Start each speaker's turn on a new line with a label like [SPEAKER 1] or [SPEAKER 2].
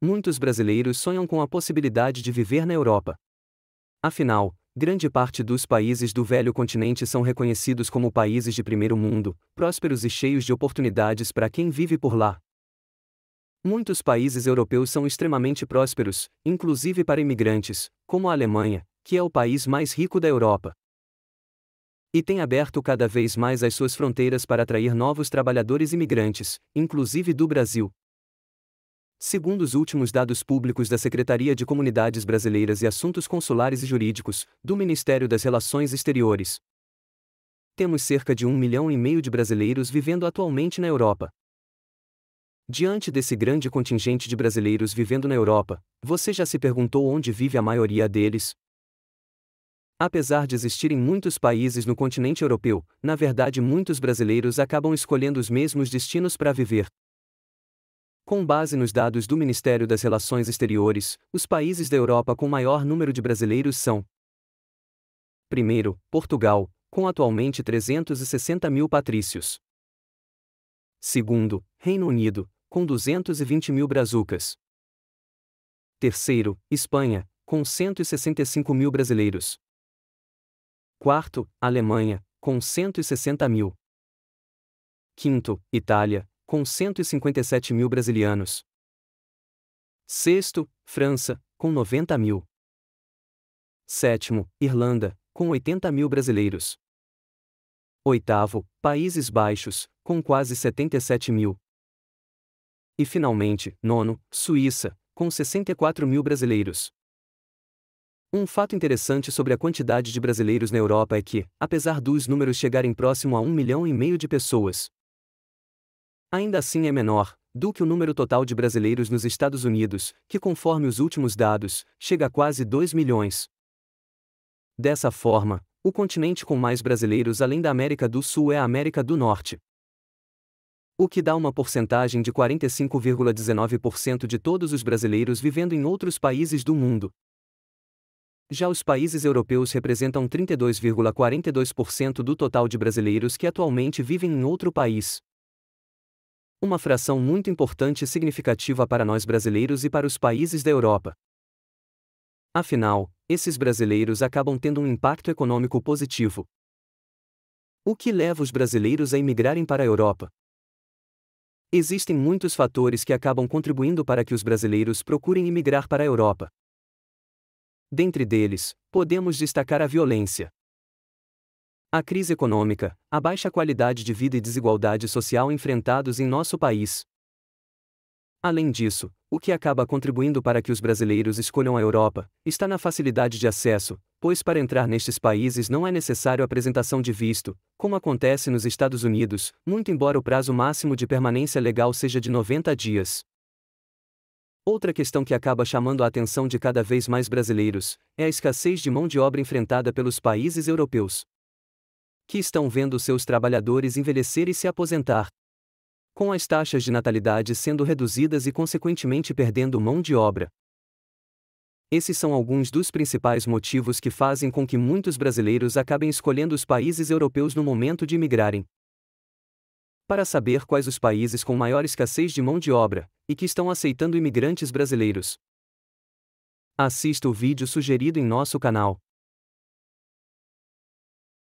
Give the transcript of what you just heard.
[SPEAKER 1] muitos brasileiros sonham com a possibilidade de viver na Europa. Afinal, grande parte dos países do velho continente são reconhecidos como países de primeiro mundo, prósperos e cheios de oportunidades para quem vive por lá. Muitos países europeus são extremamente prósperos, inclusive para imigrantes, como a Alemanha, que é o país mais rico da Europa. E tem aberto cada vez mais as suas fronteiras para atrair novos trabalhadores imigrantes, inclusive do Brasil. Segundo os últimos dados públicos da Secretaria de Comunidades Brasileiras e Assuntos Consulares e Jurídicos, do Ministério das Relações Exteriores, temos cerca de 1,5 milhão de brasileiros vivendo atualmente na Europa. Diante desse grande contingente de brasileiros vivendo na Europa, você já se perguntou onde vive a maioria deles? Apesar de existirem muitos países no continente europeu, na verdade muitos brasileiros acabam escolhendo os mesmos destinos para viver. Com base nos dados do Ministério das Relações Exteriores, os países da Europa com maior número de brasileiros são: primeiro, Portugal, com atualmente 360 mil patrícios. Segundo, Reino Unido, com 220 mil brazucas. Terceiro, Espanha, com 165 mil brasileiros. Quarto, Alemanha, com 160 mil. Quinto, Itália, com 157 mil brasilianos. Sexto, França, com 90 mil. Sétimo, Irlanda, com 80 mil brasileiros. Oitavo, Países Baixos, com quase 77 mil. E finalmente, nono, Suíça, com 64 mil brasileiros. Um fato interessante sobre a quantidade de brasileiros na Europa é que, apesar dos números chegarem próximo a 1,5 milhão de pessoas, ainda assim é menor do que o número total de brasileiros nos Estados Unidos, que conforme os últimos dados, chega a quase 2 milhões. Dessa forma, o continente com mais brasileiros além da América do Sul é a América do Norte, o que dá uma porcentagem de 45,19% de todos os brasileiros vivendo em outros países do mundo. Já os países europeus representam 32,42% do total de brasileiros que atualmente vivem em outro país. Uma fração muito importante e significativa para nós brasileiros e para os países da Europa. Afinal, esses brasileiros acabam tendo um impacto econômico positivo. O que leva os brasileiros a imigrarem para a Europa? Existem muitos fatores que acabam contribuindo para que os brasileiros procurem imigrar para a Europa. Dentre deles, podemos destacar a violência, a crise econômica, a baixa qualidade de vida e desigualdade social enfrentados em nosso país. Além disso, o que acaba contribuindo para que os brasileiros escolham a Europa, está na facilidade de acesso, pois para entrar nestes países não é necessário apresentação de visto, como acontece nos Estados Unidos, muito embora o prazo máximo de permanência legal seja de 90 dias. Outra questão que acaba chamando a atenção de cada vez mais brasileiros, é a escassez de mão de obra enfrentada pelos países europeus, que estão vendo seus trabalhadores envelhecer e se aposentar, com as taxas de natalidade sendo reduzidas e consequentemente perdendo mão de obra. Esses são alguns dos principais motivos que fazem com que muitos brasileiros acabem escolhendo os países europeus no momento de imigrarem. Para saber quais os países com maior escassez de mão de obra, e que estão aceitando imigrantes brasileiros, assista o vídeo sugerido em nosso canal.